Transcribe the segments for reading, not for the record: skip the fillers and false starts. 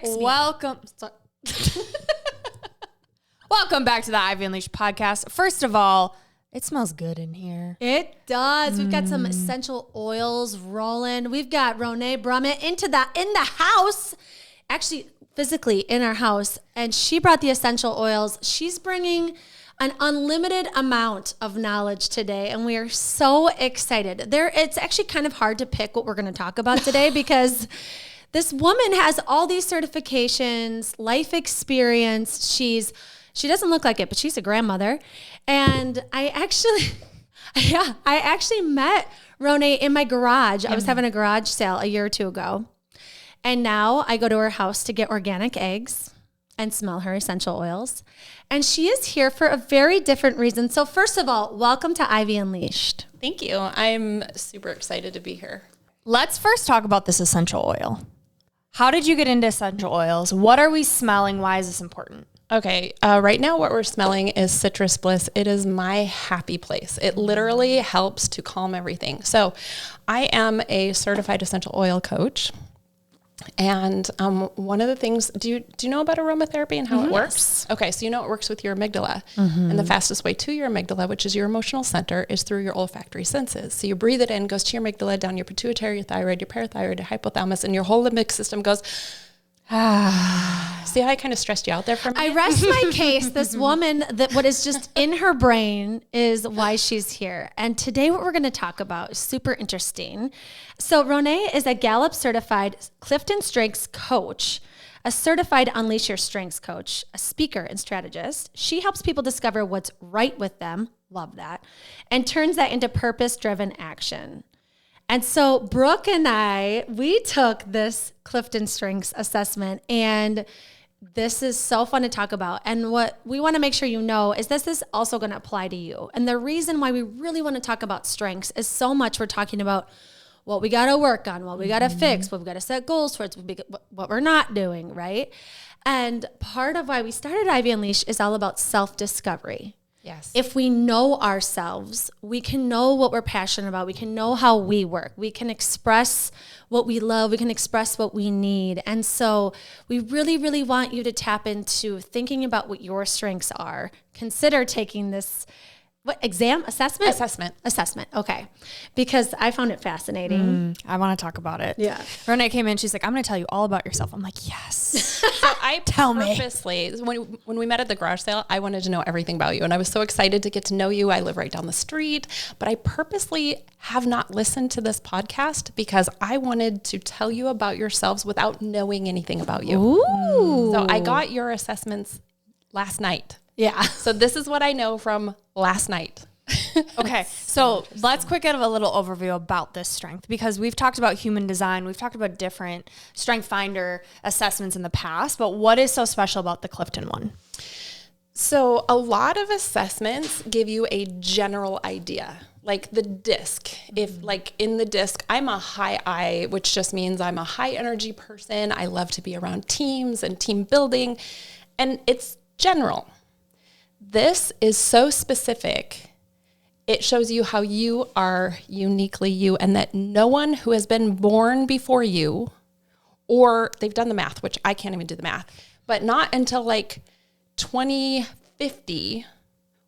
Welcome. Welcome back to the Ivy Unleashed podcast. First of all, it smells good in here. It does. We've got some essential oils rolling. We've got Ronai Brumett in the house, actually physically in our house, and she brought the essential oils. She's bringing an unlimited amount of knowledge today, and we are so excited. It's actually kind of hard to pick what we're going to talk about today because this woman has all these certifications, life experience. She doesn't look like it, but she's a grandmother. And I actually met Ronai in my garage. I was having a garage sale a year or two ago. And now I go to her house to get organic eggs and smell her essential oils. And she is here for a very different reason. So first of all, welcome to Ivy Unleashed. Thank you. I'm super excited to be here. Let's first talk about this essential oil. How did you get into essential oils? What are we smelling? Why is this important? Okay, right now what we're smelling is citrus bliss. It is my happy place. It literally helps to calm everything. So I am a certified essential oil coach. And one of the things, do you know about aromatherapy and how it works? Okay, so you know it works with your amygdala. And the fastest way to your amygdala, which is your emotional center, is through your olfactory senses. So you breathe it in, goes to your amygdala, down your pituitary, your thyroid, your parathyroid, your hypothalamus, and your whole limbic system goes, See how I kind of stressed you out there for a minute? I rest my case. This woman, that what is just in her brain is why she's here. And today what we're going to talk about is super interesting. So Ronai is a Gallup certified Clifton Strengths coach, a certified Unleash Your Strengths coach, a speaker and strategist. She helps people discover what's right with them, love that, and turns that into purpose-driven action. And so Brooke and I, we took this Clifton Strengths assessment, and this is so fun to talk about. And what we want to make sure you know is this is also going to apply to you. And the reason why we really want to talk about strengths is so much we're talking about what we got to work on, what we got to fix, what we got to set goals towards, what we're not doing, right? And part of why we started Ivy Unleashed is all about self-discovery. Yes. If we know ourselves, we can know what we're passionate about. We can know how we work. We can express what we love. We can express what we need. And so we really, really want you to tap into thinking about what your strengths are. Consider taking this assessment. Okay. Because I found it fascinating. I want to talk about it. Yeah. Ronai came in. She's like, I'm going to tell you all about yourself. I'm like, yes. So I purposely, when we met at the garage sale, I wanted to know everything about you. And I was so excited to get to know you. I live right down the street. But I purposely have not listened to this podcast because I wanted to tell you about yourselves without knowing anything about you. Ooh. So I got your assessments last night. Yeah. So this is what I know from last night. Okay, so let's quick give a little overview about this strength because we've talked about human design. We've talked about different strength finder assessments in the past, but what is so special about the Clifton one? So a lot of assessments give you a general idea, like the DISC. If like in the DISC, I'm a high I, which just means I'm a high energy person. I love to be around teams and team building, and it's general. This is so specific. It shows you how you are uniquely you and that no one who has been born before you, or they've done the math, which I can't even do the math, but not until like 2050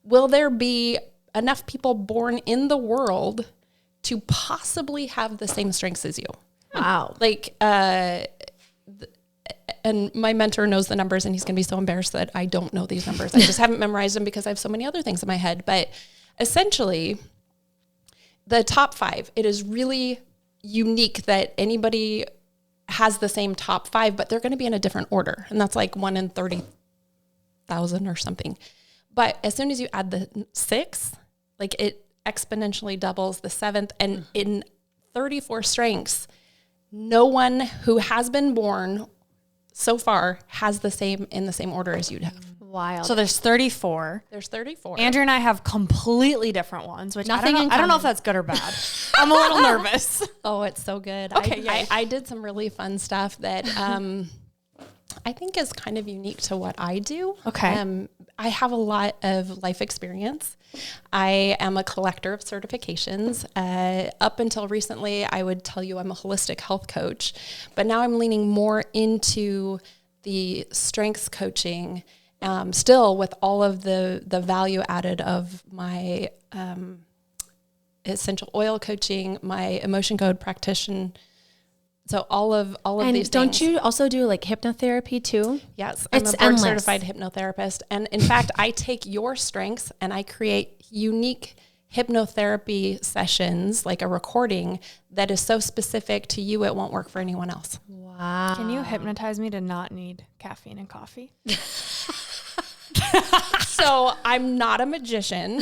will there be enough people born in the world to possibly have the same strengths as you. Wow. Like, and my mentor knows the numbers and he's going to be so embarrassed that I don't know these numbers. I just haven't memorized them because I have so many other things in my head. But essentially, the top 5, it is really unique that anybody has the same top 5, but they're going to be in a different order. And that's like 1 in 30,000 or something. But as soon as you add the 6, like it exponentially doubles the 7th. And in 34 strengths, no one who has been born so far has the same in the same order as you'd have. Wild. So there's 34. There's 34. Andrew and I have completely different ones, which I don't know if that's good or bad. I'm a little nervous. Oh, it's so good. Okay, I did some really fun stuff that I think is kind of unique to what I do. Okay. I have a lot of life experience. I am a collector of certifications. Up until recently, I would tell you I'm a holistic health coach, but now I'm leaning more into the strengths coaching, still with all of the value added of my essential oil coaching, my emotion code practitioner. So all of these things. Don't you also do like hypnotherapy too? Yes, I'm a board certified hypnotherapist. And in fact, I take your strengths and I create unique hypnotherapy sessions, like a recording that is so specific to you, it won't work for anyone else. Wow. Can you hypnotize me to not need caffeine and coffee? So I'm not a magician,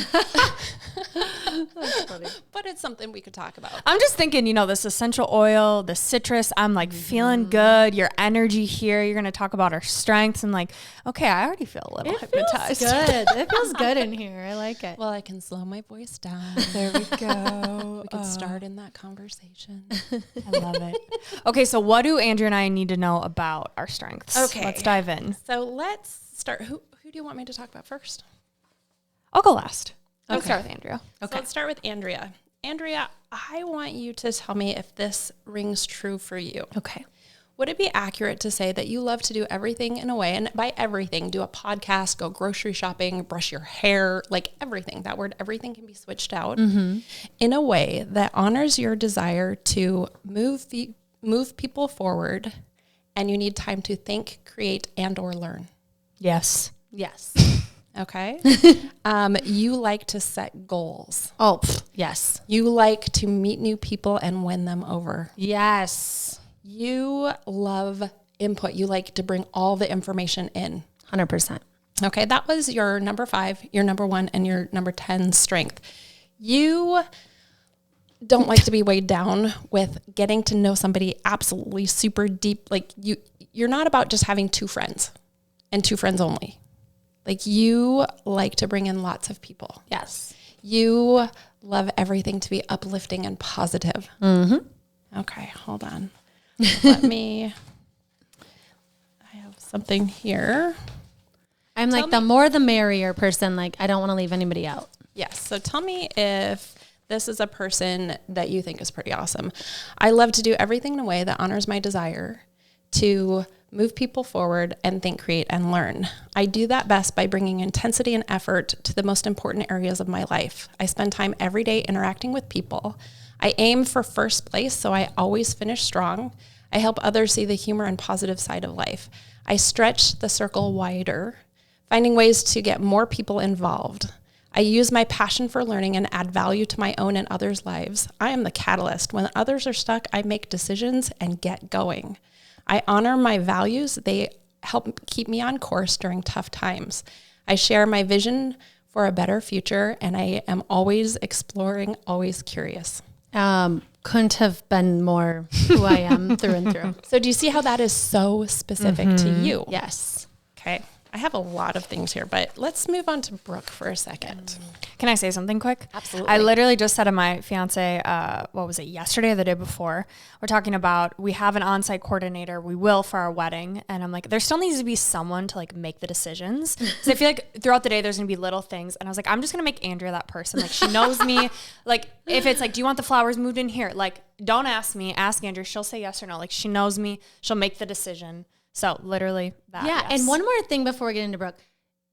That's funny. but it's something we could talk about. I'm just thinking, this essential oil, the citrus, I'm like feeling good. Your energy here, you're going to talk about our strengths. And like, okay, I already feel a little hypnotized. Good. It feels good in here. I like it. Well, I can slow my voice down. There we go. We could start in that conversation. I love it. Okay, so what do Andrea and I need to know about our strengths? Okay. Let's dive in. So let's start. Who do you want me to talk about first? I'll go last. Okay. Let's start with Andrea. So let's start with Andrea. Andrea, I want you to tell me if this rings true for you. Okay. Would it be accurate to say that you love to do everything in a way, and by everything, do a podcast, go grocery shopping, brush your hair, like everything, that word, everything can be switched out in a way that honors your desire to move people forward, and you need time to think, create, and or learn. Yes. Yes. Okay. You like to set goals. Oh, yes. You like to meet new people and win them over. Yes. You love input. You like to bring all the information in. 100%. Okay. That was your number 5, your number 1, and your number 10 strength. You don't like to be weighed down with getting to know somebody absolutely super deep. Like you're not about just having 2 friends and 2 friends only. Like you like to bring in lots of people. Yes. You love everything to be uplifting and positive. Mm-hmm. Okay, hold on. I have something here. I'm like the more the merrier person. Like I don't want to leave anybody out. Yes. So tell me if this is a person that you think is pretty awesome. I love to do everything in a way that honors my desire to move people forward and think, create, and learn. I do that best by bringing intensity and effort to the most important areas of my life. I spend time every day interacting with people. I aim for first place, so I always finish strong. I help others see the humor and positive side of life. I stretch the circle wider, finding ways to get more people involved. I use my passion for learning and add value to my own and others' lives. I am the catalyst. When others are stuck, I make decisions and get going. I honor my values. They help keep me on course during tough times. I share my vision for a better future, and I am always exploring, always curious. Couldn't have been more who I am through and through. So do you see how that is so specific to you? Yes. Okay. I have a lot of things here, but let's move on to Brooke for a second. Can I say something quick? Absolutely. I literally just said to my fiance, what was it, yesterday or the day before? We're talking about, we have an on-site coordinator. We will for our wedding. And I'm like, there still needs to be someone to like make the decisions. So I feel like throughout the day, there's going to be little things. And I was like, I'm just going to make Andrea that person. Like she knows me. Like if it's like, do you want the flowers moved in here? Like, don't ask me, ask Andrea. She'll say yes or no. Like she knows me. She'll make the decision. So literally that. Yeah. Yes. And one more thing before we get into Brooke.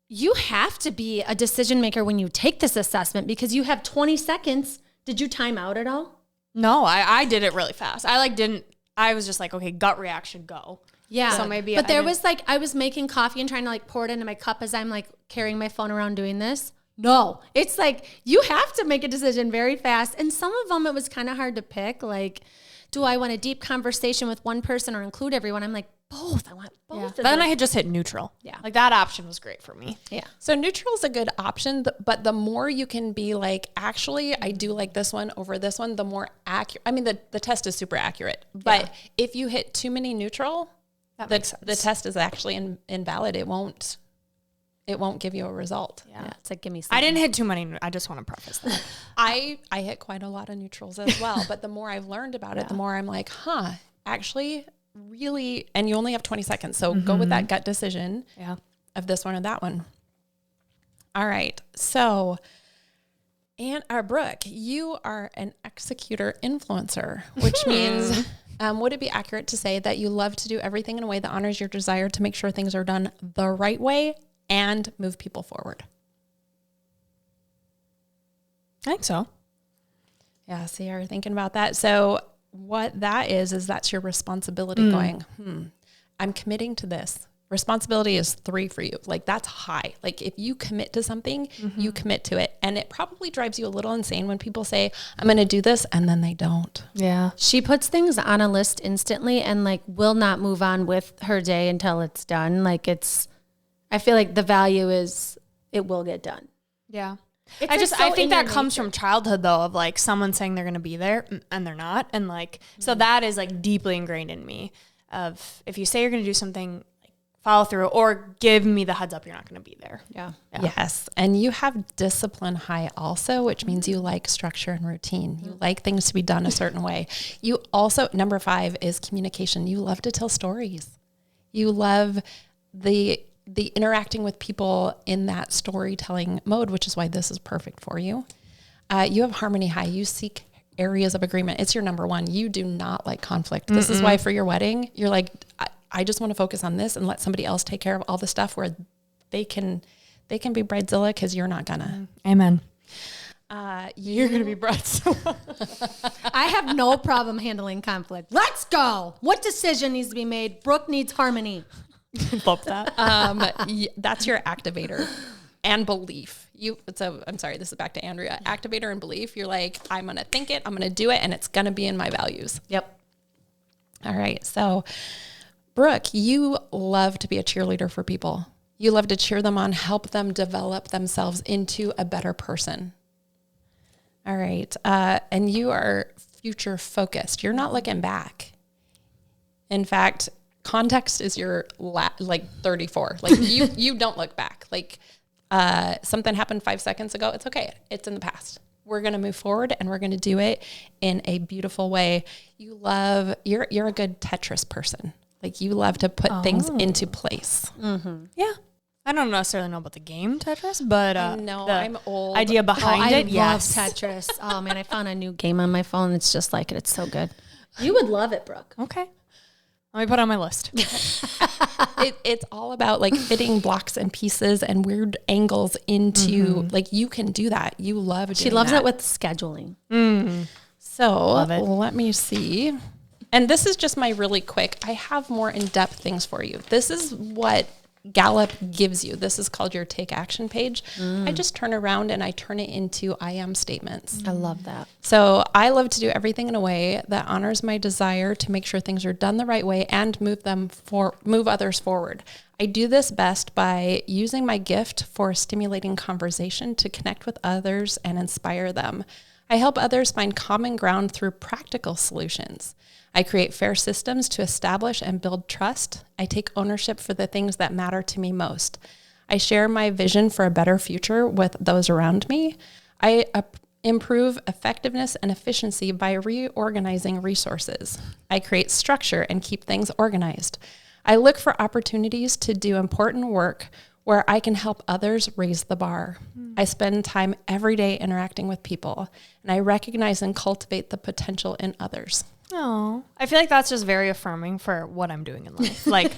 You have to be a decision maker when you take this assessment because you have 20 seconds. Did you time out at all? No, I did it really fast. I was just like, okay, gut reaction, go. Yeah. So maybe But there was like, I was making coffee and trying to like pour it into my cup as I'm like carrying my phone around doing this. No, it's like, you have to make a decision very fast. And some of them, it was kind of hard to pick. Like, do I want a deep conversation with one person or include everyone? I'm like, both. I want both. Yeah. Of Then them. I had just hit neutral. Yeah. Like that option was great for me. Yeah. So neutral is a good option, but the more you can be like, actually, I do like this one over this one, the more accurate. I mean, the test is super accurate, but if you hit too many neutral, the test is actually invalid. It won't give you a result. Yeah. It's like, give me something. I didn't hit too many. I just want to preface that. I hit quite a lot of neutrals as well, but the more I've learned about it, the more I'm like, actually really, and you only have 20 seconds. So go with that gut decision of this one or that one. All right. So, Brooke, you are an executor influencer, which means, would it be accurate to say that you love to do everything in a way that honors your desire to make sure things are done the right way and move people forward? I think so. Yeah, see, you're thinking about that. So what that is that's your responsibility going, I'm committing to this. Responsibility is 3 for you. Like that's high. Like if you commit to something, you commit to it. And it probably drives you a little insane when people say, I'm going to do this, and then they don't. Yeah. She puts things on a list instantly and like will not move on with her day until it's done. Like I feel like the value is it will get done. Yeah. It's I think that comes from childhood though, of like someone saying they're going to be there and they're not. And like, so that is like deeply ingrained in me of if you say you're going to do something, like follow through or give me the heads up, you're not going to be there. Yeah. Yes. And you have discipline high also, which means you like structure and routine. You like things to be done a certain way. You also, number 5 is communication. You love to tell stories. You love the interacting with people in that storytelling mode, which is why this is perfect for you. You have harmony high. You seek areas of agreement. It's your number 1. You do not like conflict. This is why for your wedding, you're like, I just want to focus on this and let somebody else take care of all the stuff where they can be bridezilla because you're not gonna. Amen. You're gonna be bridezilla. I have no problem handling conflict. Let's go. What decision needs to be made? Brooke needs harmony. Love that. That's your activator and belief. I'm sorry, this is back to Andrea. Activator and belief. You're like, I'm going to think it, I'm going to do it, and it's going to be in my values. Yep. All right. So Brooke, you love to be a cheerleader for people. You love to cheer them on, help them develop themselves into a better person. All right. And you are future focused. You're not looking back. In fact, context is your 34. Like you don't look back. Like something happened 5 seconds ago. It's okay. It's in the past. We're going to move forward and we're going to do it in a beautiful way. You're a good Tetris person. Like you love to put things into place. Mm-hmm. Yeah. I don't necessarily know about the game Tetris, but no, I'm old. Idea behind it. I love Tetris. Oh man, I found a new game on my phone. It's just like it. It's so good. You would love it, Brooke. Okay. Let me put it on my list. It's all about like fitting blocks and pieces and weird angles into like you can do that. You love doing She loves that. it with scheduling. So let me see. And this is just my really quick. I have more in-depth things for you. This is what Gallup gives you. This is called your take action page. I just turn around and I turn it into I am statements. I love that. So I love to do everything in a way that honors my desire to make sure things are done the right way and move others forward. I do this best by using my gift for stimulating conversation to connect with others and inspire them. I help others find common ground through practical solutions. I create fair systems to establish and build trust. I take ownership for the things that matter to me most. I share my vision for a better future with those around me. I improve effectiveness and efficiency by reorganizing resources. I create structure and keep things organized. I look for opportunities to do important work where I can help others raise the bar. I spend time every day interacting with people, and I recognize and cultivate the potential in others. Oh, I feel like that's just very affirming for what I'm doing in life. Like,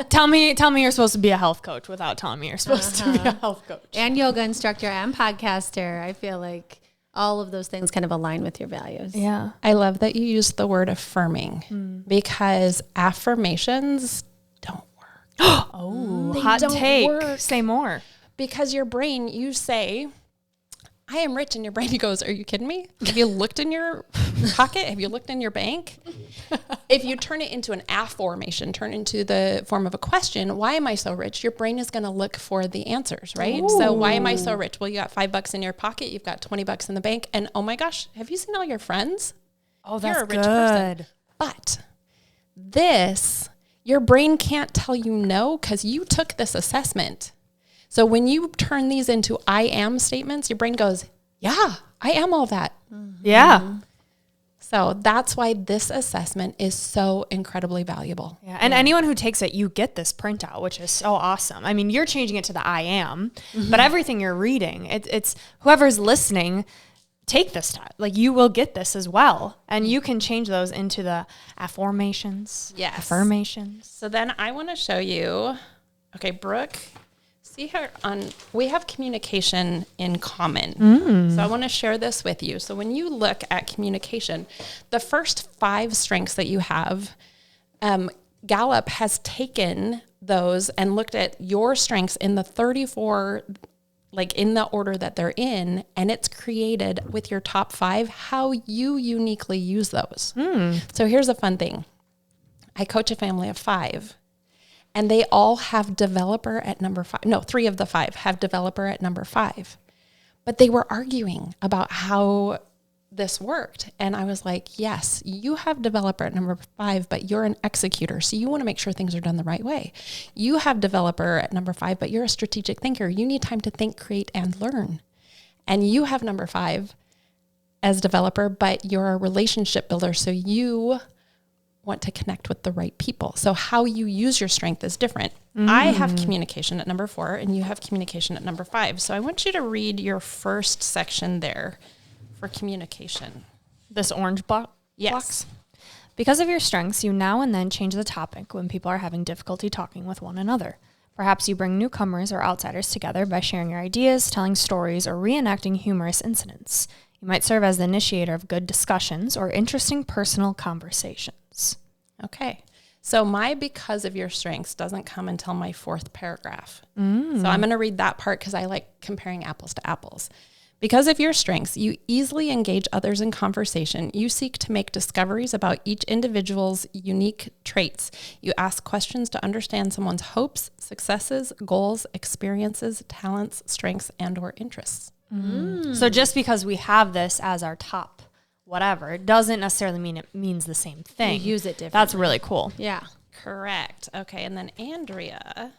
tell me you're supposed to be a health coach without telling me you're supposed to be a health coach. And yoga instructor and podcaster. I feel like all of those things kind of align with your values. Yeah. I love that you use the word affirming because affirmations don't work. Oh, hot take. Work. Say more. Because your brain, you say, I am rich, and your brain goes, are you kidding me? Have you looked in your pocket? Have you looked in your bank? If you turn it into an affirmation, turn it into the form of a question, why am I so rich? Your brain is going to look for the answers, right? Ooh. So why am I so rich? Well, you got $5 in your pocket. You've got $20 in the bank. And oh my gosh, have you seen all your friends? Oh, that's You're a rich good. person. But this, your brain can't tell you no because you took this assessment. So when you turn these into I am statements, your brain goes, yeah, I am all that. Yeah. So that's why this assessment is so incredibly valuable. Yeah. And anyone who takes it, you get this printout, which is so awesome. I mean, you're changing it to the I am, but everything you're reading, it's whoever's listening, take this time. Like you will get this as well. And you can change those into the affirmations. Yes. Affirmations. So then I want to show you, okay, Brooke, see here we have communication in common. So I want to share this with you. So when you look at communication, the first 5 strengths that you have, Gallup has taken those and looked at your strengths in the 34, like in the order that they're in, and it's created with your top 5 how you uniquely use those. So here's a fun thing. I coach a family of 5. And they all have developer at number 5. No, 3 of the 5 have developer at number 5. But they were arguing about how this worked. And I was like, yes, you have developer at number 5, but you're an executor. So you want to make sure things are done the right way. You have developer at number 5, but you're a strategic thinker. You need time to think, create, and learn. And you have number 5 as developer, but you're a relationship builder. So you want to connect with the right people. So how you use your strength is different. I have communication at number 4 and you have communication at number 5. So I want you to read your first section there for communication. This orange Yes. box. Because of your strengths, you now and then change the topic when people are having difficulty talking with one another. Perhaps you bring newcomers or outsiders together by sharing your ideas, telling stories, or reenacting humorous incidents. You might serve as the initiator of good discussions or interesting personal conversations. Okay. So my because of your strengths doesn't come until my 4th paragraph. So I'm going to read that part because I like comparing apples to apples. Because of your strengths, you easily engage others in conversation. You seek to make discoveries about each individual's unique traits. You ask questions to understand someone's hopes, successes, goals, experiences, talents, strengths, and or interests. So just because we have this as our top whatever, doesn't necessarily mean it means the same thing. You use it differently. That's really cool. Yeah. Correct. Okay. And then Andrea,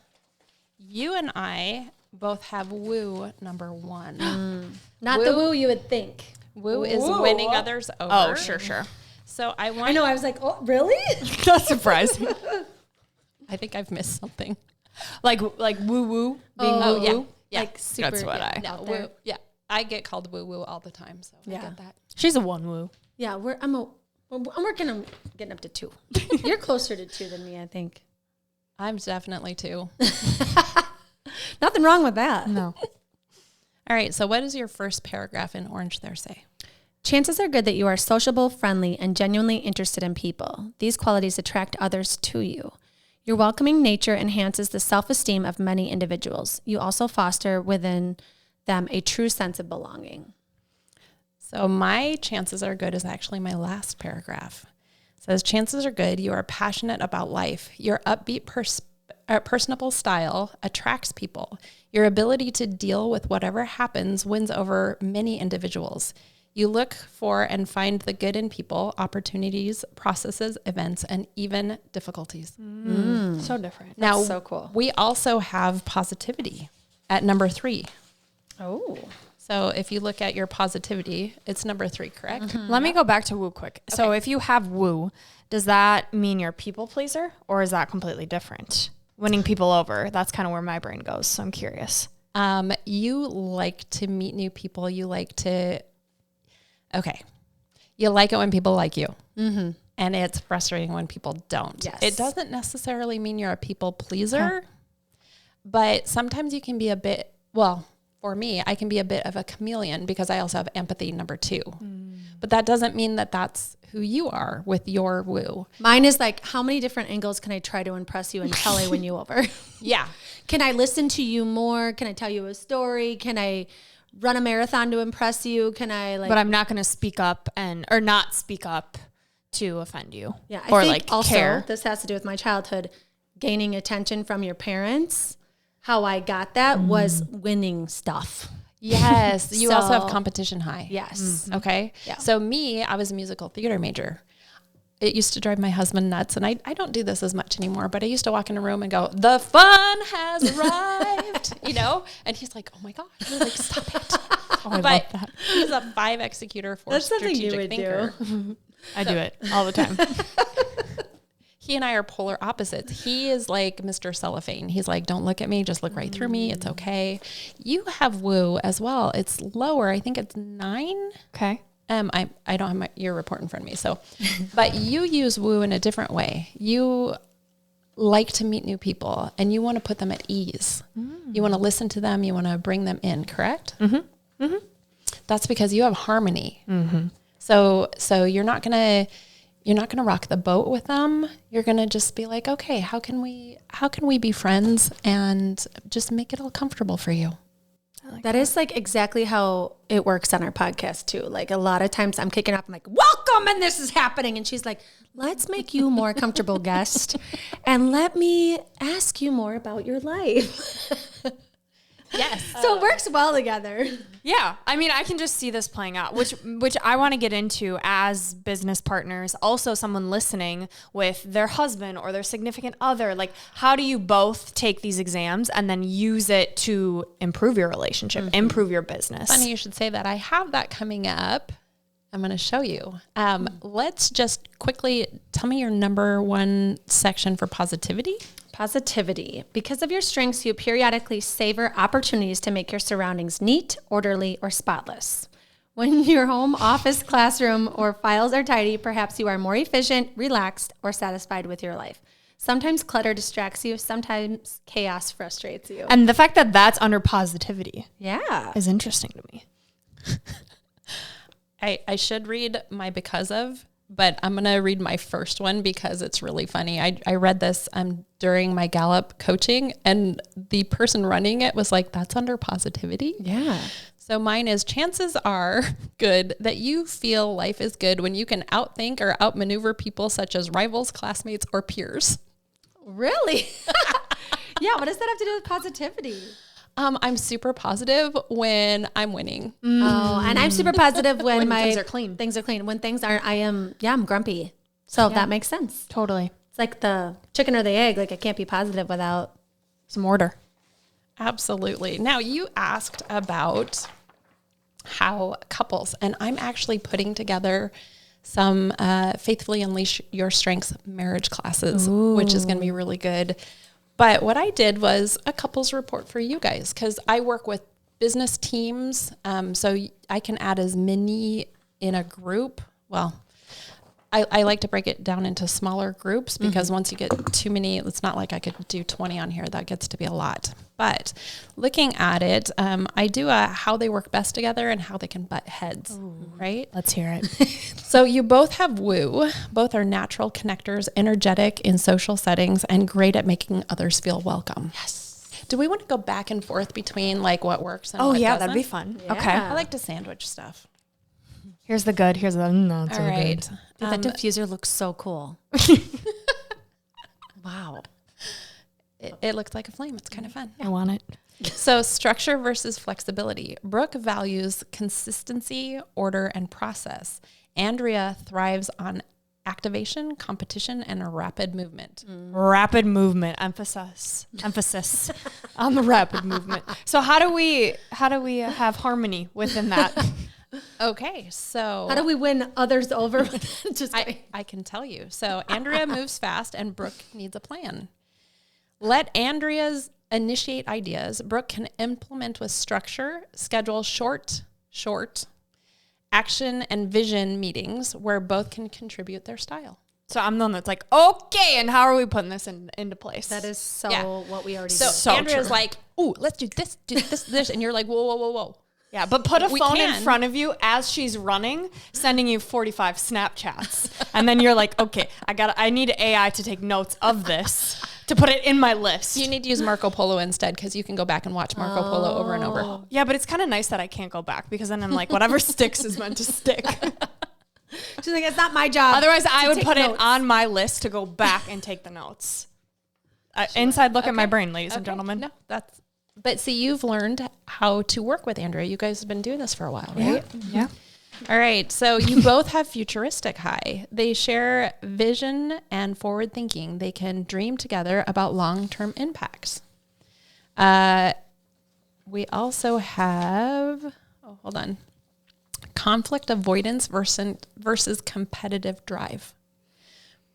you and I both have woo number 1. Not Woo. the woo you would think. Woo is winning others over. Oh, sure. So I want. I know. I was like, oh, really? That's surprising. I think I've missed something. like woo-woo being Oh, yeah. woo-woo. Yeah. Like super. That's what I- No, woo. Yeah. I get called woo woo all the time. So I get that. She's a one woo. Yeah, I'm working on getting up to 2. You're closer to 2 than me, I think. I'm definitely 2. Nothing wrong with that. No. All right. So what does your first paragraph in orange there say? Chances are good that you are sociable, friendly, and genuinely interested in people. These qualities attract others to you. Your welcoming nature enhances the self-esteem of many individuals. You also foster within them a true sense of belonging. So my chances are good is actually my last paragraph. It says, chances are good you are passionate about life. Your upbeat, personable style attracts people. Your ability to deal with whatever happens wins over many individuals. You look for and find the good in people, opportunities, processes, events, and even difficulties. So different. Now, so cool. we also have positivity at number 3. Oh. So if you look at your positivity, it's number 3, correct? Let me go back to woo quick. So if you have woo, does that mean you're a people pleaser or is that completely different? Winning people over, that's kind of where my brain goes. So I'm curious. You like to meet new people. You like it when people like you. Mm-hmm. And it's frustrating when people don't. Yes. It doesn't necessarily mean you're a people pleaser, but sometimes you can be for me, I can be a bit of a chameleon because I also have empathy, number 2. But that doesn't mean that that's who you are with your woo. Mine is like, how many different angles can I try to impress you until I win you over? Yeah. Can I listen to you more? Can I tell you a story? Can I run a marathon to impress you? Can I But I'm not going to speak up or not speak up to offend you. Yeah, or I think also care. this has to do with my childhood, gaining attention from your parents. How I got that was winning stuff. Yes. You also have So- competition high. Yes. Okay. Yeah. So I was a musical theater major. It used to drive my husband nuts. And I don't do this as much anymore, but I used to walk in a room and go, the fun has arrived, and he's like, oh my God, you're like, stop it. Oh, I But love that. he's a 5 executor, 4 That's something you strategic would thinker. do. I do it all the time. He and I are polar opposites. He is like Mr. Cellophane. He's like, don't look at me, just look right through me. It's okay. You have woo as well. It's lower. I think it's 9. Okay. I don't have your report in front of me. So, but you use woo in a different way. You like to meet new people and you want to put them at ease. You want to listen to them. You want to bring them in, correct? Mm-hmm. Mm-hmm. That's because you have harmony. Mm-hmm. So you're not going to rock the boat with them. You're going to just be like, okay, how can we be friends and just make it all comfortable for you? That is like exactly how it works on our podcast too. Like a lot of times I'm kicking off, I'm like, welcome, and this is happening. And she's like, let's make you more comfortable, guest. And let me ask you more about your life. Yes. So it works well together. Yeah. I mean, I can just see this playing out, which I want to get into as business partners. Also someone listening with their husband or their significant other. Like, how do you both take these exams and then use it to improve your relationship, improve your business? Funny you should say that. I have that coming up. I'm going to show you. Let's just quickly tell me your number one section for positivity. Positivity. Because of your strengths, you periodically savor opportunities to make your surroundings neat, orderly, or spotless. When your home, office, classroom, or files are tidy, perhaps you are more efficient, relaxed, or satisfied with your life. Sometimes clutter distracts you. Sometimes chaos frustrates you. And the fact that that's under positivity is interesting to me. I should read my because of, but I'm going to read my first one because it's really funny. I read this during my Gallup coaching, and the person running it was like, that's under positivity. Yeah. So mine is, chances are good that you feel life is good when you can outthink or outmaneuver people such as rivals, classmates, or peers. Really? Yeah. What does that have to do with positivity? I'm super positive when I'm winning. Oh, and I'm super positive when my things are clean. Things are clean. When things aren't, I'm grumpy. So that makes sense. Totally. It's like the chicken or the egg. Like I can't be positive without Some order. Absolutely. Now, you asked about how couples, and I'm actually putting together some Faithfully Unleash Your Strengths marriage classes, which is going to be really good. But what I did was a couples report for you guys, because I work with business teams. So I can add as many in a group. Well, I like to break it down into smaller groups because once you get too many, it's not like I could do 20 on here. That gets to be a lot. But looking at it, I do a how they work best together and how they can butt heads, right? Let's hear it. So you both have woo. Both are natural connectors, energetic in social settings, and great at making others feel welcome. Yes. Do we want to go back and forth between like what works and what doesn't? that'd be fun. Yeah. Okay. I like to sandwich stuff. Here's the good. Here's the not so All right. good. Dude, that diffuser looks so cool. Wow. It looks like a flame. It's kind of fun. I want it. So structure versus flexibility. Brooke values consistency, order, and process. Andrea thrives on activation, competition, and a rapid movement. Rapid movement. Emphasis on the rapid movement. So how do we have harmony within that? Okay, so How do we win others over? Just I can tell you. So Andrea moves fast and Brooke needs a plan. Let Andrea's initiate ideas. Brooke can implement with structure, schedule short action and vision meetings where both can contribute their style. So I'm the one that's like, okay, and how are we putting this into place? that is so Yeah. what we already So, do. So Andrea's true. like, ooh, let's do this. And you're like, whoa. Yeah, but put a We phone in can. front of you as she's running, sending you 45 Snapchats. And then you're like, okay, I need AI to take notes of this to put it in my list. You need to use Marco Polo instead because you can go back and watch Marco Polo over and over. Yeah, but it's kind of nice that I can't go back because then I'm like, whatever sticks is meant to stick. She's like, it's not my job. Otherwise, I would take put notes. it on my list to go back and take the notes. Inside look at my brain, ladies and Okay. gentlemen. No, but see, you've learned how to work with Andrea. You guys have been doing this for a while, right? Yeah. All right. So you both have futuristic high. They share vision and forward thinking. They can dream together about long-term impacts. We also have, hold on. conflict avoidance versus competitive drive.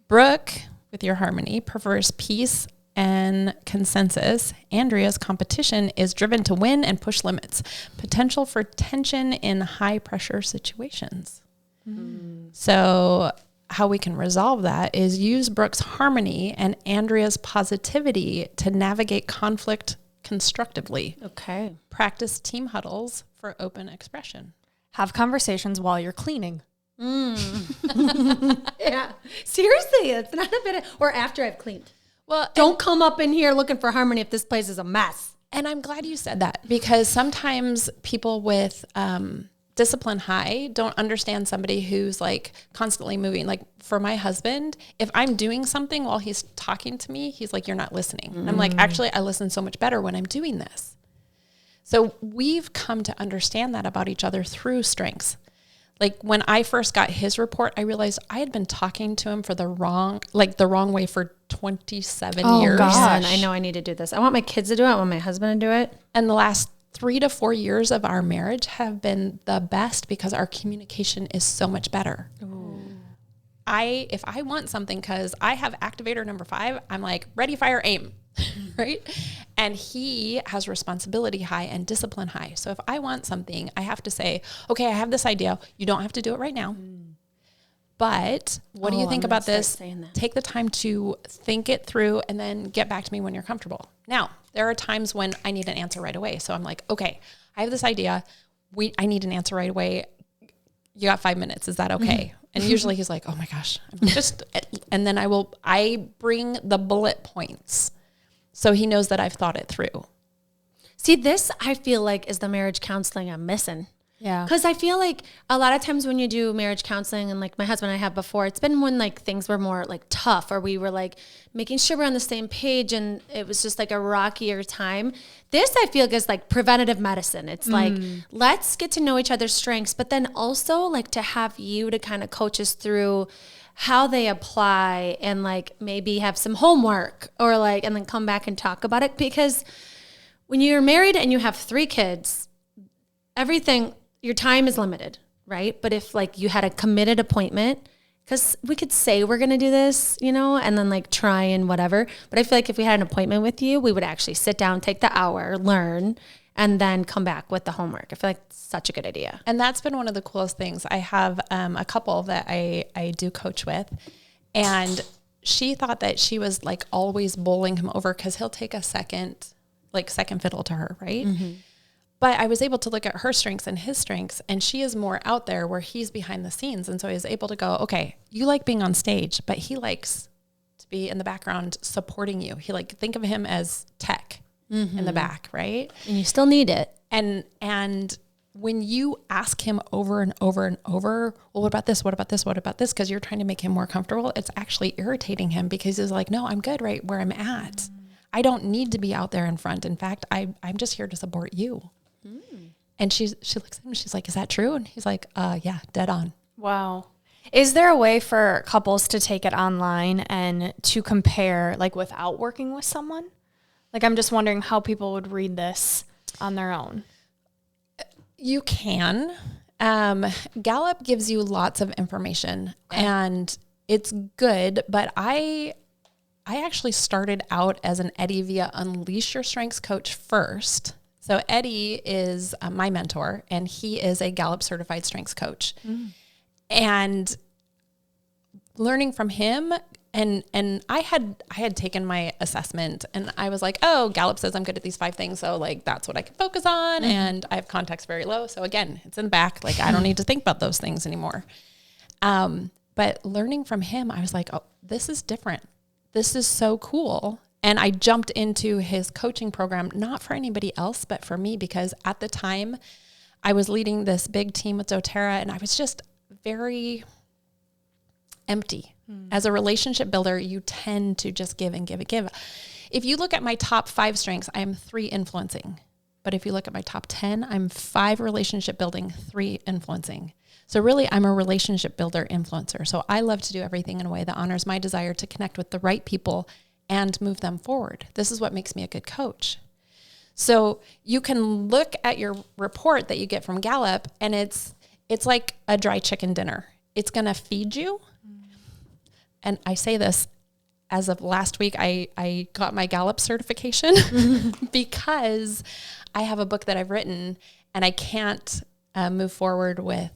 Brooke, with your harmony, prefers peace and consensus. Andrea's competition is driven to win and push limits. Potential for tension in high pressure situations. So how we can resolve that is use Brooke's harmony and Andrea's positivity to navigate conflict constructively. Okay. Practice team huddles for open expression. Have conversations while you're cleaning. Yeah. Seriously, it's not a bit or after I've cleaned. Well, Don't come up in here looking for harmony if this place is a mess. and I'm glad you said that, because sometimes people with discipline high don't understand somebody who's like constantly moving. Like for my husband, if I'm doing something while he's talking to me, he's like, you're not listening. And I'm like, actually, I listen so much better when I'm doing this. So we've come to understand that about each other through strengths. Like when I first got his report, I realized I had been talking to him for the wrong way for 27 years. God, I know I need to do this. I want my kids to do it. I want my husband to do it. And the last 3 to 4 years of our marriage have been the best because our communication is so much better. If I want something, because I have activator number 5, I'm like, ready, fire, aim, right? And he has responsibility high and discipline high. So if I want something, I have to say, okay, I have this idea. You don't have to do it right now. But what do you think about this? Take the time to think it through and then get back to me when you're comfortable. Now, there are times when I need an answer right away. So I'm like, okay, I have this idea. I need an answer right away. You got 5 minutes. Is that okay? And usually he's like, oh my gosh, and then I bring the bullet points so he knows that I've thought it through. See, this I feel like is the marriage counseling I'm missing. Yeah. Because I feel like a lot of times when you do marriage counseling, and like my husband and I have before, it's been when like things were more like tough, or we were like making sure we're on the same page, and it was just like a rockier time. This I feel is like preventative medicine. It's like, let's get to know each other's strengths, but then also like to have you to kind of coach us through how they apply, and like maybe have some homework, or like, and then come back and talk about it. Because when you're married and you have 3 kids, everything, your time is limited, right? But if like you had a committed appointment, because we could say we're going to do this, and then like try and whatever. But I feel like if we had an appointment with you, we would actually sit down, take the hour, learn, and then come back with the homework. I feel like it's such a good idea. And that's been one of the coolest things. I have a couple that I do coach with, and she thought that she was like always bowling him over because he'll take a second fiddle to her, right? Mm-hmm. But I was able to look at her strengths and his strengths, and she is more out there where he's behind the scenes. And so I was able to go, okay, you like being on stage, but he likes to be in the background supporting you. Think of him as tech in the back, right? And you still need it. And when you ask him over and over and over, well, what about this? What about this? What about this? Because you're trying to make him more comfortable. It's actually irritating him because he's like, no, I'm good right where I'm at. I don't need to be out there in front. In fact, I'm just here to support you. And she looks at him, she's like, is that true? And he's like, yeah, dead on. Wow. Is there a way for couples to take it online and to compare, like without working with someone? Like, I'm just wondering how people would read this on their own. You can. Gallup gives you lots of information, and it's good, but I actually started out as an Eddie via Unleash Your Strengths coach first. So Eddie is my mentor, and he is a Gallup certified strengths coach. And learning from him, and I had taken my assessment, and I was like, oh, Gallup says I'm good at these 5 things, so like that's what I can focus on, and I have context very low. So again, it's in the back. Like I don't need to think about those things anymore. But learning from him, I was like, oh, this is different. This is so cool. And I jumped into his coaching program, not for anybody else, but for me, because at the time I was leading this big team with doTERRA, and I was just very empty. As a relationship builder, you tend to just give and give and give. If you look at my top 5 strengths, I am 3 influencing. But if you look at my top 10, I'm 5 relationship building, 3 influencing. So really, I'm a relationship builder influencer. So I love to do everything in a way that honors my desire to connect with the right people and move them forward. This is what makes me a good coach. So you can look at your report that you get from Gallup, and it's like a dry chicken dinner. It's going to feed you. And I say this as of last week, I got my Gallup certification because I have a book that I've written and I can't move forward with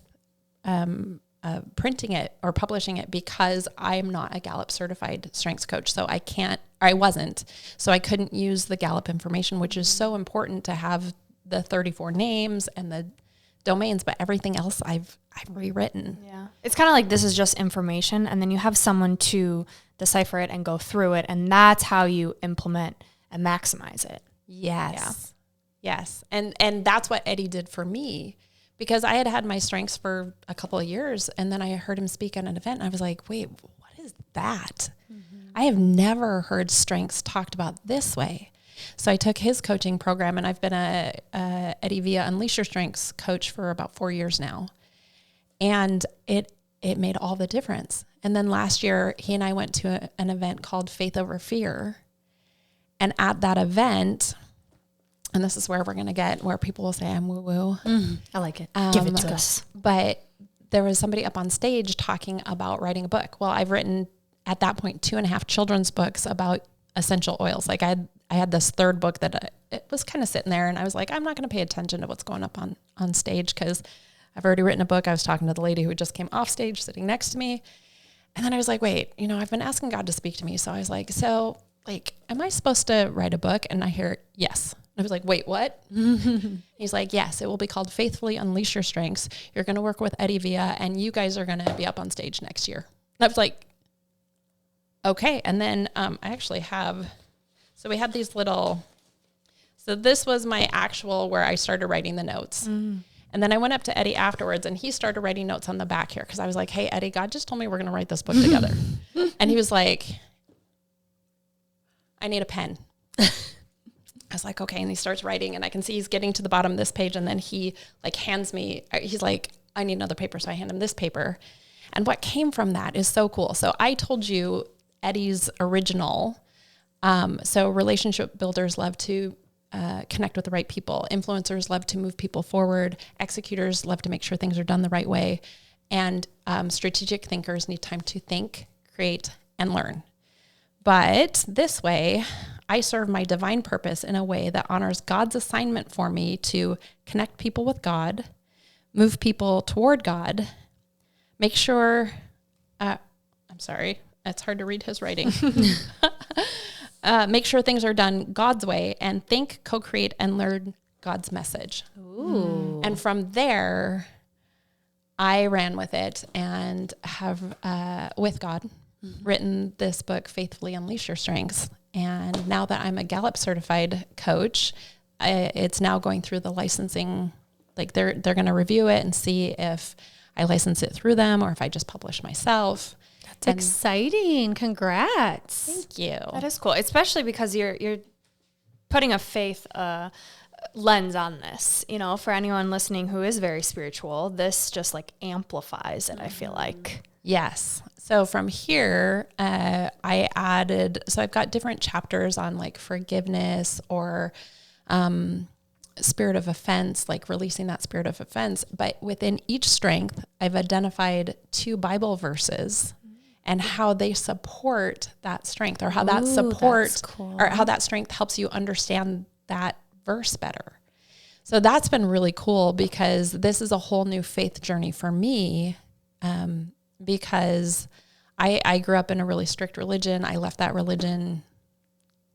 printing it or publishing it because I'm not a Gallup certified strengths coach. So I wasn't. So I couldn't use the Gallup information, which is so important to have the 34 names and the domains, but everything else I've rewritten. Yeah. It's kind of like this is just information and then you have someone to decipher it and go through it. And that's how you implement and maximize it. Yes. Yeah. Yes. And that's what Eddie did for me because I had my strengths for a couple of years. And then I heard him speak at an event and I was like, wait, what is that? Mm-hmm. I have never heard strengths talked about this way. So I took his coaching program and I've been a Eddie Via Unleash Your Strengths coach for about 4 years now. And it made all the difference. And then last year, he and I went to an event called Faith Over Fear. And at that event, and this is where we're going to get where people will say I'm woo-woo. I like it. Give it to us. But there was somebody up on stage talking about writing a book. Well, I've written at that point 2.5 children's books about essential oils. Like I had this third book that it was kind of sitting there and I was like, I'm not going to pay attention to what's going up on stage because I've already written a book. I was talking to the lady who just came off stage sitting next to me. And then I was like, wait, I've been asking God to speak to me. So I was like, am I supposed to write a book? And I hear, yes. And I was like, wait, what? He's like, yes, it will be called Faithfully Unleash Your Strengths. You're going to work with Eddie Via and you guys are going to be up on stage next year. And I was like, okay. And then I actually have, so we had these little, so this was my actual where I started writing the notes. And then I went up to Eddie afterwards and he started writing notes on the back here because I was like, hey, Eddie, God just told me we're going to write this book together. And he was like, I need a pen. I was like, okay. And he starts writing and I can see he's getting to the bottom of this page. And then he hands me, he's like, I need another paper. So I hand him this paper. And what came from that is so cool. So I told you Eddie's original. So relationship builders love to connect with the right people. Influencers love to move people forward. Executors love to make sure things are done the right way. And strategic thinkers need time to think, create, and learn. But this way, I serve my divine purpose in a way that honors God's assignment for me to connect people with God, move people toward God, make sure, I'm sorry, it's hard to read his writing. Make sure things are done God's way and think, co-create, and learn God's message. Ooh. And from there, I ran with it and have, with God, written this book, Faithfully Unleash Your Strengths. And now that I'm a Gallup certified coach, it's now going through the licensing. Like they're going to review it and see if I license it through them or if I just publish myself. That's exciting. Congrats. Thank you. That is cool, especially because you're putting a faith lens on this. For anyone listening who is very spiritual, this just amplifies it, I feel like. Yes. So from here, I added, so I've got different chapters on forgiveness or spirit of offense, releasing that spirit of offense. But within each strength, I've identified 2 Bible verses and how they support that strength or how that support cool. or how that strength helps you understand that verse better. So that's been really cool because this is a whole new faith journey for me. Because I grew up in a really strict religion. I left that religion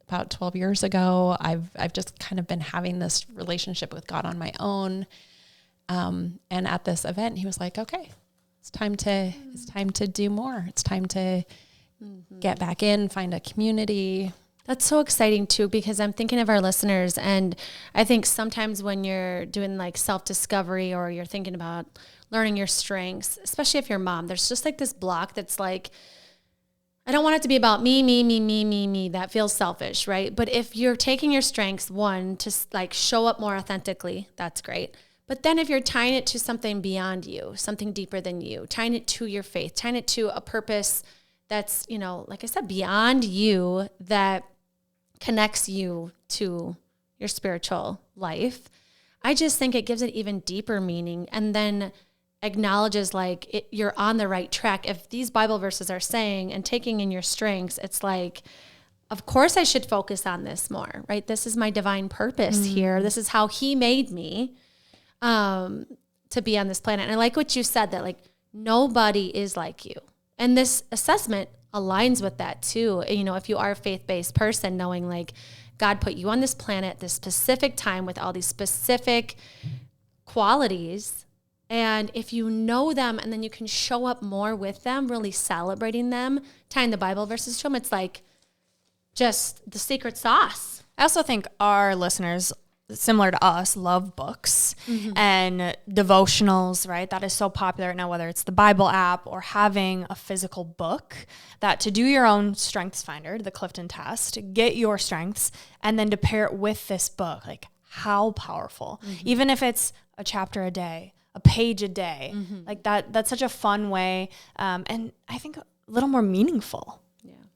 about 12 years ago. I've just kind of been having this relationship with God on my own. And at this event, he was like, okay, it's time to do more. It's time to get back in, find a community. That's so exciting too, because I'm thinking of our listeners. And I think sometimes when you're doing self-discovery or you're thinking about learning your strengths, especially if you're a mom, there's just this block that's I don't want it to be about me. That feels selfish, right? But if you're taking your strengths, one, to show up more authentically, that's great. But then if you're tying it to something beyond you, something deeper than you, tying it to your faith, tying it to a purpose that's, like I said, beyond you, that connects you to your spiritual life, I just think it gives it even deeper meaning. And then acknowledges like you're on the right track. If these Bible verses are saying and taking in your strengths, it's like, of course I should focus on this more, right? This is my divine purpose here. This is how he made me to be on this planet. And I like what you said, that like nobody is like you. And this assessment aligns with that too. You know, if you are a faith-based person, knowing like God put you on this planet, this specific time with all these specific qualities. And if you know them and then you can show up more with them, really celebrating them, tying the Bible verses to them, it's like just the secret sauce. I also think our listeners, similar to us, love books and devotionals, right? That is so popular right now, whether it's the Bible app or having a physical book, that to do your own strengths finder, the Clifton test, get your strengths, and then to pair it with this book. Like, how powerful. Even if it's a chapter a day, a page a day, like that's such a fun way. And I think a little more meaningful.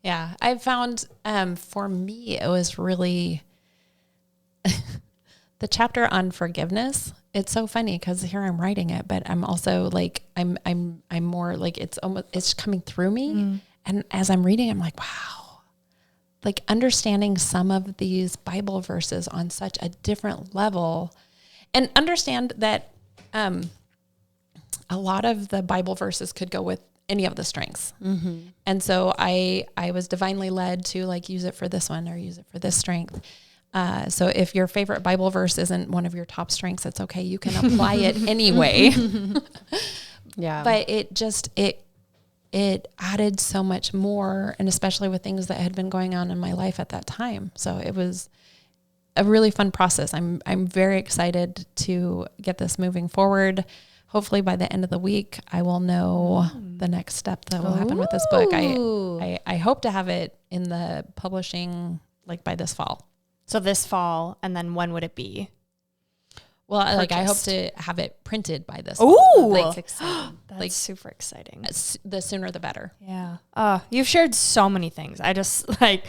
Yeah. I found, for me, it was really the chapter on forgiveness. It's so funny because here I'm writing it, but I'm also like, I'm more like, it's coming through me. And as I'm reading, I'm like, wow, like understanding some of these Bible verses on such a different level, and understand that, a lot of the Bible verses could go with any of the strengths. And so I was divinely led to like use it for this one or use it for this strength. So if your favorite Bible verse isn't one of your top strengths, it's okay. You can apply it anyway. Yeah. But it added so much more, and especially with things that had been going on in my life at that time. So it was a really fun process. I'm very excited to get this moving forward. Hopefully by the end of the week, I will know the next step that will happen with this book. I hope to have it in the publishing like by this fall. So this fall, and then when would it be? Well, like I hope purchased? to have it printed by this Ooh, fall. That's exciting. That's like- super exciting. The sooner the better. Yeah. You've shared so many things. I just like,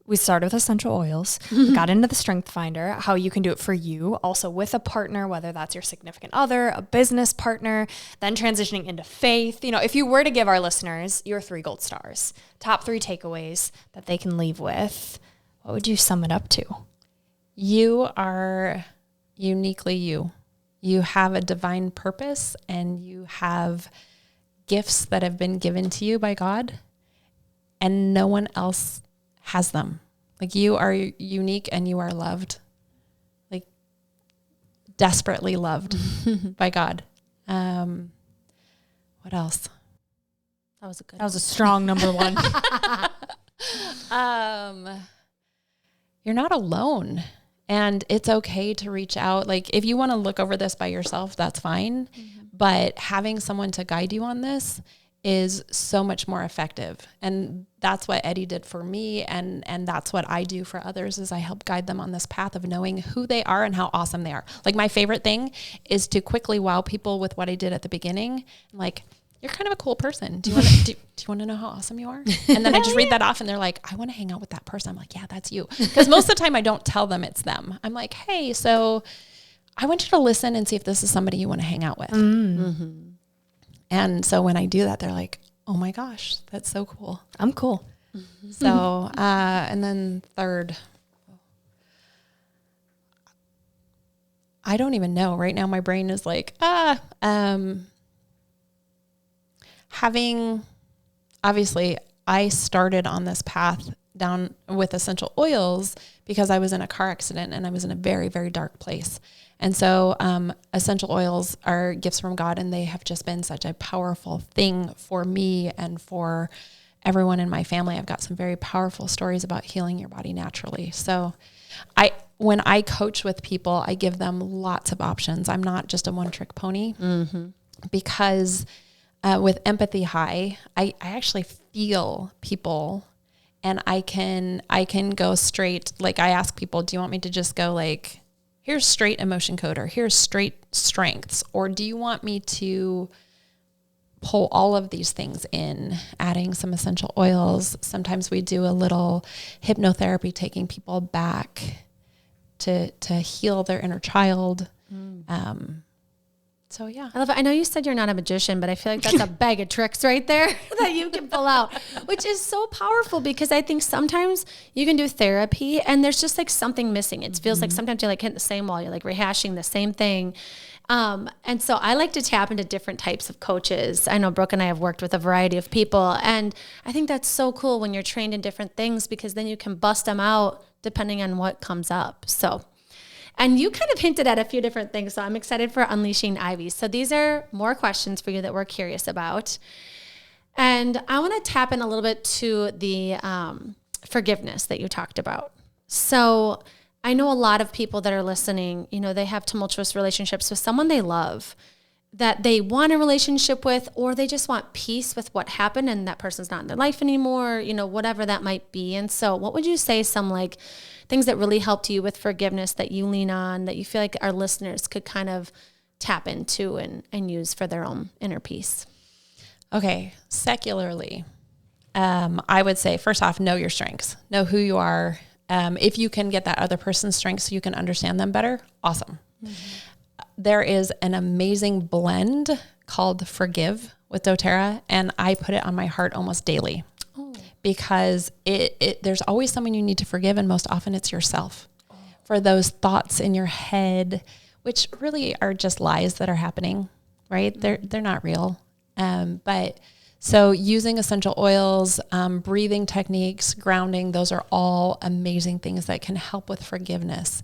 we started with essential oils, we got into the strength finder, how you can do it for you, also with a partner, whether that's your significant other, a business partner, then transitioning into faith. You know, if you were to give our listeners your 3 gold stars, top 3 takeaways that they can leave with, what would you sum it up to? You are uniquely you. You have a divine purpose, and you have gifts that have been given to you by God, and no one else has them. Like, you are unique and you are loved, like desperately loved by God. What else? That was a good That was a strong number 1. You're not alone, and it's okay to reach out. Like, if you want to look over this by yourself, that's fine. But having someone to guide you on this is so much more effective. And that's what Eddie did for me. And that's what I do for others, is I help guide them on this path of knowing who they are and how awesome they are. Like, my favorite thing is to quickly wow people with what I did at the beginning. Like, you're kind of a cool person. Do you want to, do you want to know how awesome you are? And then I just read that off and they're like, I want to hang out with that person. I'm like, yeah, that's you. Because most of the time I don't tell them it's them. I'm like, hey, so I want you to listen and see if this is somebody you want to hang out with. And so when I do that, they're like, oh my gosh, that's so cool. I'm cool. So, and then third, I don't even know. Right now my brain is like, obviously I started on this path down with essential oils because I was in a car accident and I was in a very, very dark place. And so essential oils are gifts from God, and they have just been such a powerful thing for me and for everyone in my family. I've got some very powerful stories about healing your body naturally. So when I coach with people, I give them lots of options. I'm not just a one-trick pony, because with Empathy High, I actually feel people, and I can go straight. Like, I ask people, do you want me to just go like, here's straight emotion code, or here's straight strengths, or do you want me to pull all of these things in, adding some essential oils? Sometimes we do a little hypnotherapy, taking people back to heal their inner child. So yeah. I love it. I know you said you're not a magician, but I feel like that's a bag of tricks right there that you can pull out, which is so powerful because I think sometimes you can do therapy and there's just like something missing. It feels like sometimes you're like hitting the same wall. You're like rehashing the same thing. And so I like to tap into different types of coaches. I know Brooke and I have worked with a variety of people, and I think that's so cool when you're trained in different things because then you can bust them out depending on what comes up. So, and you kind of hinted at a few different things, so I'm excited for Unleashing Ivy. So these are more questions for you that we're curious about. And I want to tap in a little bit to the forgiveness that you talked about. So I know a lot of people that are listening, you know, they have tumultuous relationships with someone they love that they want a relationship with, or they just want peace with what happened and that person's not in their life anymore, you know, whatever that might be. And so what would you say some like things that really helped you with forgiveness that you lean on, that you feel like our listeners could kind of tap into and use for their own inner peace? Okay. Secularly, I would say, first off, know your strengths, know who you are. If you can get that other person's strengths so you can understand them better, awesome. Mm-hmm. There is an amazing blend called Forgive with doTERRA, and I put it on my heart almost daily because there's always someone you need to forgive, and most often it's yourself for those thoughts in your head, which really are just lies that are happening, right? Mm-hmm. They're not real. But so using essential oils, breathing techniques, grounding, those are all amazing things that can help with forgiveness.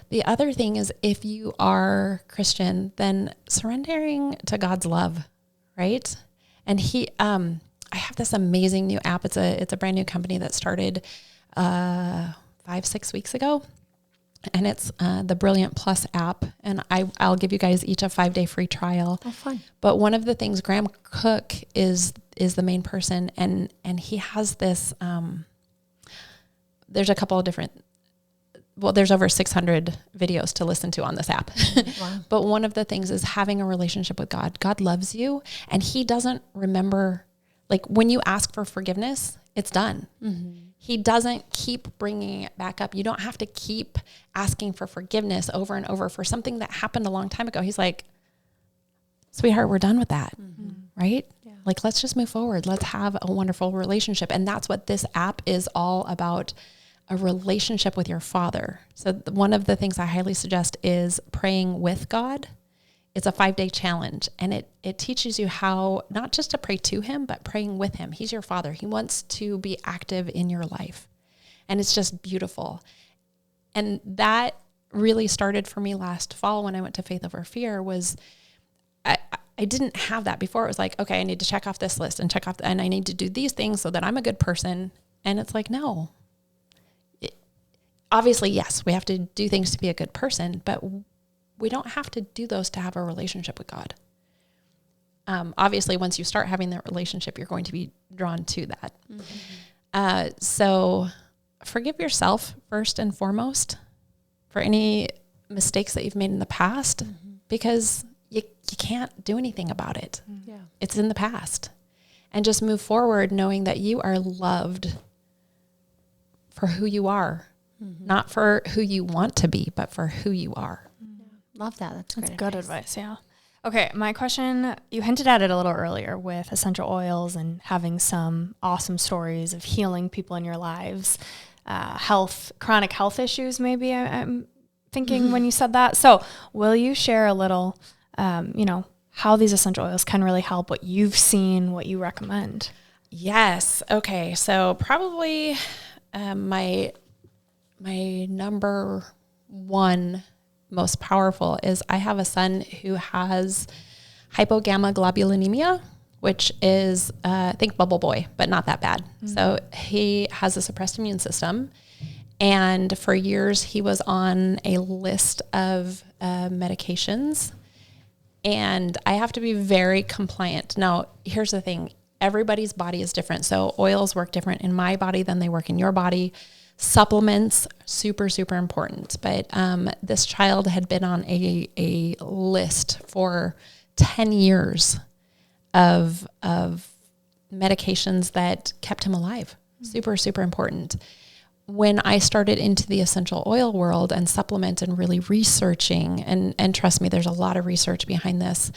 The other thing is if you are Christian, then surrendering to God's love, right? And I have this amazing new app. It's a brand new company that started 5-6 weeks ago. And it's the Brilliant Plus app. And I'll give you guys each a 5-day free trial. Oh, fun. But one of the things, Graham Cook is the main person. And he has this, there's a couple of different, there's over 600 videos to listen to on this app. Wow. But one of the things is having a relationship with God. God loves you. And he doesn't remember, like when you ask for forgiveness, it's done. Mm-hmm. He doesn't keep bringing it back up. You don't have to keep asking for forgiveness over and over for something that happened a long time ago. He's like, sweetheart, we're done with that, right? Yeah. Like, let's just move forward. Let's have a wonderful relationship. And that's what this app is all about, a relationship with your Father. So one of the things I highly suggest is praying with God. It's a 5-day challenge, and it teaches you how not just to pray to him, but praying with him. He's your Father. He wants to be active in your life, and it's just beautiful. And that really started for me last fall when I went to Faith Over Fear. Was I didn't have that before. It was like, okay, I need to check off this list and and I need to do these things so that I'm a good person. And it's like, no. Obviously, yes, we have to do things to be a good person, but we don't have to do those to have a relationship with God. Obviously, once you start having that relationship, you're going to be drawn to that. Mm-hmm. So forgive yourself first and foremost for any mistakes that you've made in the past, because you can't do anything about it. Yeah. It's in the past. And just move forward knowing that you are loved for who you are, not for who you want to be, but for who you are. Love that. That's great. That's good advice. Yeah. Okay. My question, you hinted at it a little earlier with essential oils and having some awesome stories of healing people in your lives, chronic health issues, maybe I'm thinking when you said that. So will you share a little, how these essential oils can really help, what you've seen, what you recommend? Yes. Okay. So probably my number one most powerful is I have a son who has hypogammaglobulinemia, which is, think bubble boy, but not that bad. Mm-hmm. So he has a suppressed immune system. And for years, he was on a list of medications. And I have to be very compliant. Now, here's the thing. Everybody's body is different. So oils work different in my body than they work in your body. Supplements, super, super important. But this child had been on a list for 10 years of medications that kept him alive. Super, super important. when I started into the essential oil world and supplement and really researching, and trust me, there's a lot of research behind this,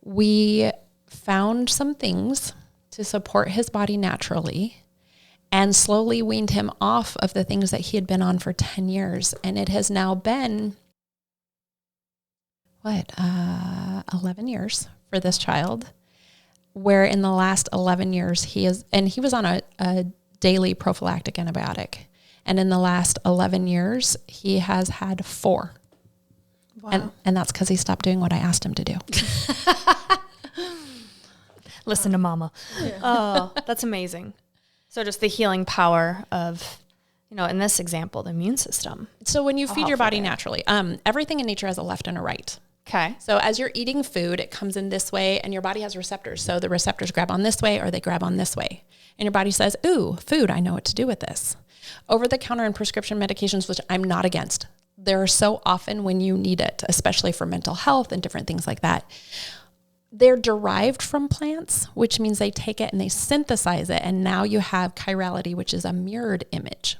we found some things to support his body naturally and slowly weaned him off of the things that he had been on for 10 years. And it has now been, 11 years for this child, where in the last 11 years he was on a daily prophylactic antibiotic. And in the last 11 years, he has had 4. Wow. And that's because he stopped doing what I asked him to do. Listen to mama. Yeah. Oh, that's amazing. So just the healing power of, in this example, the immune system. So when you feed your body naturally, everything in nature has a left and a right. Okay. So as you're eating food, it comes in this way and your body has receptors. So the receptors grab on this way or they grab on this way. And your body says, ooh, food, I know what to do with this. Over-the-counter and prescription medications, which I'm not against, they're so often when you need it, especially for mental health and different things like that. They're derived from plants, which means they take it and they synthesize it. And now you have chirality, which is a mirrored image.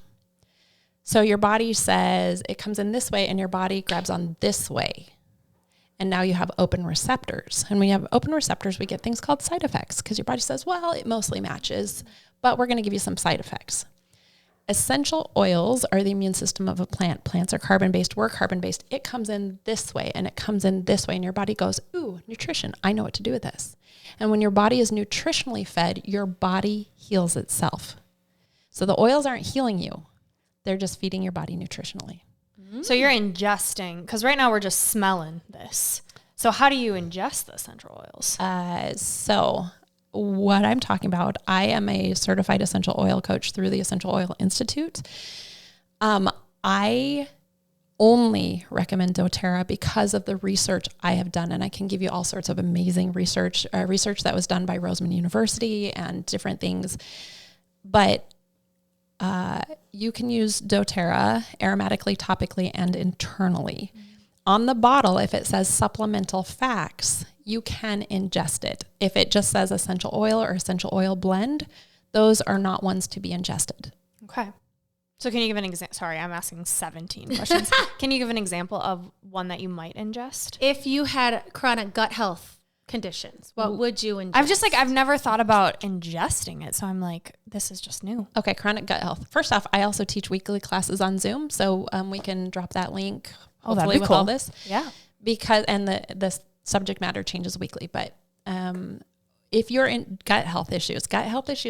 So your body says it comes in this way and your body grabs on this way. And now you have open receptors. And when you have open receptors, we get things called side effects because your body says, well, it mostly matches, but we're going to give you some side effects. Essential oils are the immune system of a plant. Plants are carbon-based. We're carbon-based. It comes in this way and it comes in this way. And your body goes, ooh, nutrition. I know what to do with this. And when your body is nutritionally fed, your body heals itself. So the oils aren't healing you. They're just feeding your body nutritionally. So you're ingesting, because right now we're just smelling this. So how do you ingest the essential oils? So what I'm talking about, I am a certified essential oil coach through the Essential Oil Institute. I only recommend doTERRA because of the research I have done. And I can give you all sorts of amazing research that was done by Roseman University and different things. But you can use doTERRA aromatically, topically, and internally. Mm-hmm. On the bottle, if it says supplemental facts, you can ingest it. If it just says essential oil or essential oil blend, those are not ones to be ingested. Okay. So can you give an example? Sorry, I'm asking 17 questions. Can you give an example of one that you might ingest? If you had chronic gut health conditions, what would you ingest? I've never thought about ingesting it. So I'm like, this is just new. Okay. Chronic gut health. First off, I also teach weekly classes on Zoom. So we can drop that link. Oh, that'd be with cool. All this. Yeah. Because, and the subject matter changes weekly, but, if you're in gut health issues,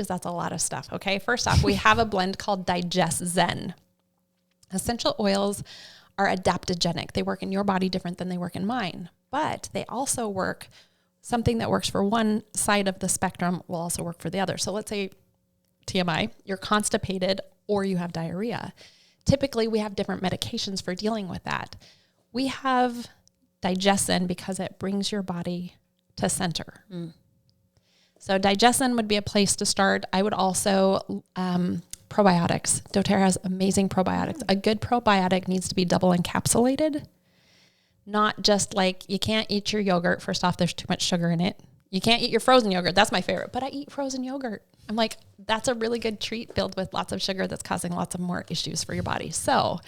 that's a lot of stuff. Okay. First off, we have a blend called Digest Zen. Essential oils are adaptogenic. They work in your body different than they work in mine, but they also work. Something that works for one side of the spectrum will also work for the other. So let's say TMI, you're constipated or you have diarrhea. Typically we have different medications for dealing with that. We have Digestin because it brings your body to center. Mm. So Digestin would be a place to start. I would also, probiotics. doTERRA has amazing probiotics. A good probiotic needs to be double encapsulated. Not just like, you can't eat your yogurt. First off, there's too much sugar in it. You can't eat your frozen yogurt. That's my favorite, but I eat frozen yogurt. I'm like, that's a really good treat filled with lots of sugar that's causing lots of more issues for your body. So,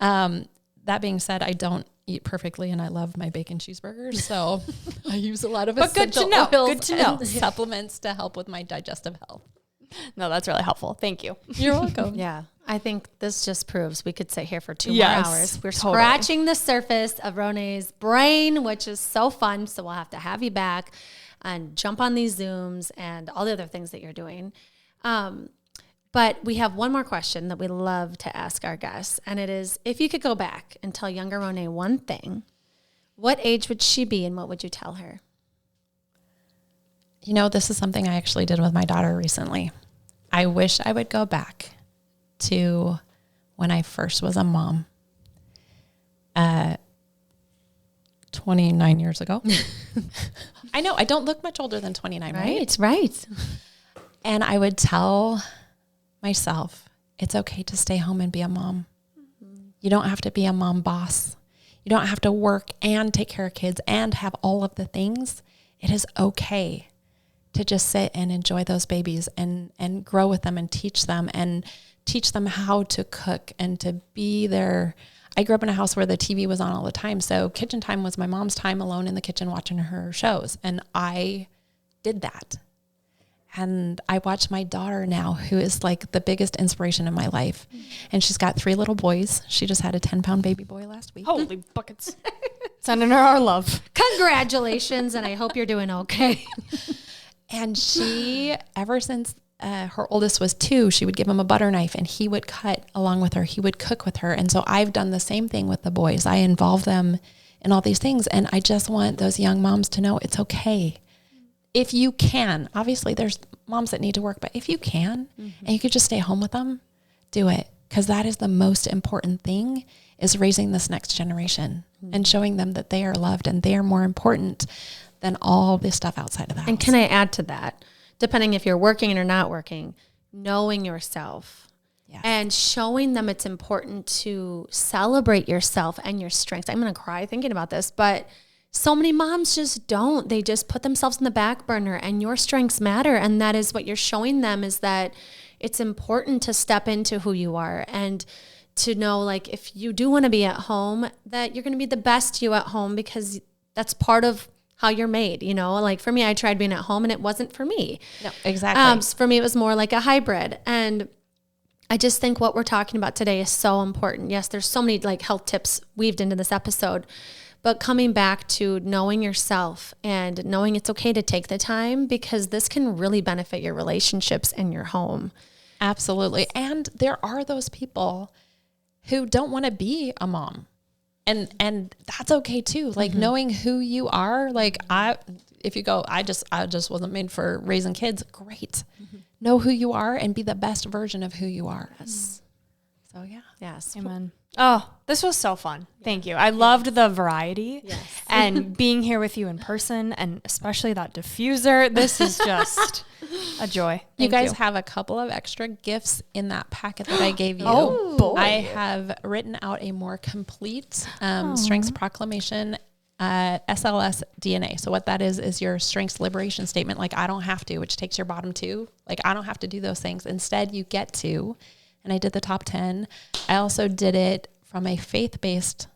that being said, I don't eat perfectly and I love my bacon cheeseburgers. So I use a lot of essential oils and supplements to help with my digestive health. No, that's really helpful. Thank you. You're welcome. Yeah. I think this just proves we could sit here for 2 more hours. We're totally scratching the surface of Ronai's brain, which is so fun. So we'll have to have you back and jump on these Zooms and all the other things that you're doing. But we have one more question that we love to ask our guests. And it is, if you could go back and tell younger Ronai one thing, what age would she be and what would you tell her? You know, this is something I actually did with my daughter recently. I wish I would go back to when I first was a mom, 29 years ago. I know I don't look much older than 29, right? Right. And I would tell myself, it's okay to stay home and be a mom. Mm-hmm. You don't have to be a mom boss. You don't have to work and take care of kids and have all of the things. It is okay to just sit and enjoy those babies and grow with them and teach them how to cook and to be there. I grew up in a house where the TV was on all the time. So kitchen time was my mom's time alone in the kitchen watching her shows. And I did that. And I watch my daughter now, who is like the biggest inspiration in my life. And she's got 3 little boys. She just had a 10-pound baby boy last week. Holy buckets. Sending her our love. Congratulations. And I hope you're doing okay. And she, ever since her oldest was 2, she would give him a butter knife and he would cut along with her. He would cook with her. And so I've done the same thing with the boys. I involve them in all these things. And I just want those young moms to know it's okay. If you can, obviously there's moms that need to work, but if you can, and you could just stay home with them, do it. Because that is the most important thing, is raising this next generation and showing them that they are loved and they are more important than all this stuff outside of the house. And can I add to that? Depending if you're working or not working, knowing yourself and showing them it's important to celebrate yourself and your strengths. I'm going to cry thinking about this, but so many moms just don't. They just put themselves in the back burner, and your strengths matter. And that is what you're showing them, is that it's important to step into who you are and to know, like, if you do want to be at home, that you're going to be the best you at home, because that's part of how you're made, you know? Like for me, I tried being at home and it wasn't for me. No, exactly. So for me, it was more like a hybrid. And I just think what we're talking about today is so important. Yes, there's so many like health tips weaved into this episode, but coming back to knowing yourself and knowing it's okay to take the time, because this can really benefit your relationships and your home. Absolutely. And there are those people who don't want to be a mom. And that's okay too. Like knowing who you are, like if you go, I just wasn't made for raising kids. Great. Know who you are and be the best version of who you are. Yes. So yeah. Yes. Amen. Oh, this was so fun. Thank you. I loved the variety and being here with you in person, and especially that diffuser. This is just a joy. You guys have a couple of extra gifts in that packet that I gave you. Oh, boy. I have written out a more complete strengths proclamation, SLS DNA. So what that is your strengths liberation statement. Like, I don't have to, which takes your bottom 2. Like, I don't have to do those things. Instead, you get to. And I did the top 10. I also did it from a faith-based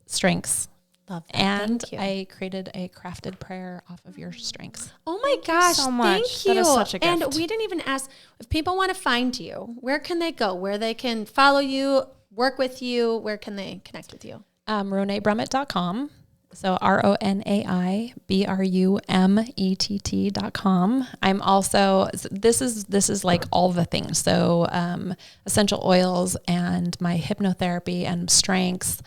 strengths. Love that. And Thank you. I created a crafted prayer off of your strengths. Oh my gosh, so much. thank you. That is such a gift. And we didn't even ask, if people want to find you, where can they go? Where they can follow you, work with you? Where can they connect with you? RonaiBrumett.com. So RonaiBrumett.com. I'm also, this is like all the things. So essential oils and my hypnotherapy and strengths,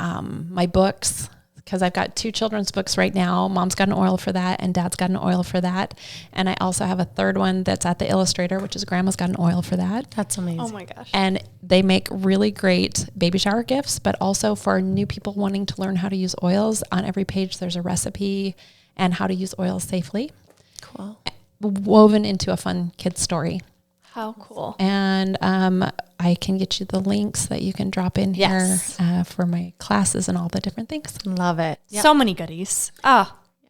my books, because I've got 2 children's books right now. Mom's got an oil for that and Dad's got an oil for that. And I also have a 3rd one that's at the Illustrator, which is Grandma's got an oil for that. That's amazing. Oh my gosh. And they make really great baby shower gifts, but also for new people wanting to learn how to use oils. On every page, there's a recipe and how to use oils safely. Cool. Woven into a fun kid's story. How cool. And I can get you the links that you can drop in here for my classes and all the different things. Love it. Yep. So many goodies.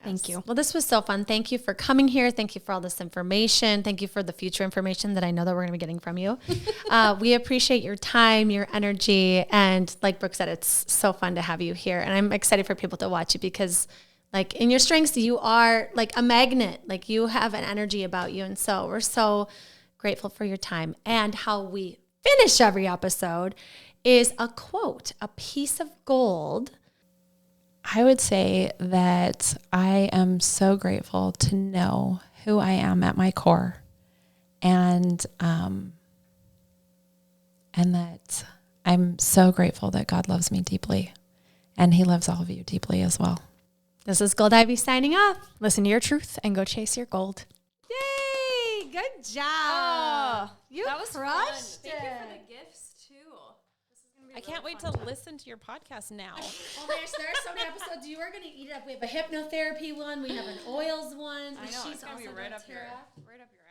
Thank you. Well, this was so fun. Thank you for coming here. Thank you for all this information. Thank you for the future information that I know that we're going to be getting from you. We appreciate your time, your energy. And like Brooke said, it's so fun to have you here. And I'm excited for people to watch you, because like in your strengths, you are like a magnet. Like you have an energy about you. And so we're so grateful for your time. And how we finish every episode is a quote, a piece of gold. I would say that I am so grateful to know who I am at my core, and that I'm so grateful that God loves me deeply, and He loves all of you deeply as well. This is Gold Ivy signing off. Listen to your truth and go chase your gold. Yay! Good job. You that was crushed fun. it. Thank you for the gifts too. I can't wait to listen to your podcast now. Oh, there are so many episodes. You are going to eat it up. We have a hypnotherapy one. We have an oils one. I know. She's It's going to be also right doing up here. Tara. Right up your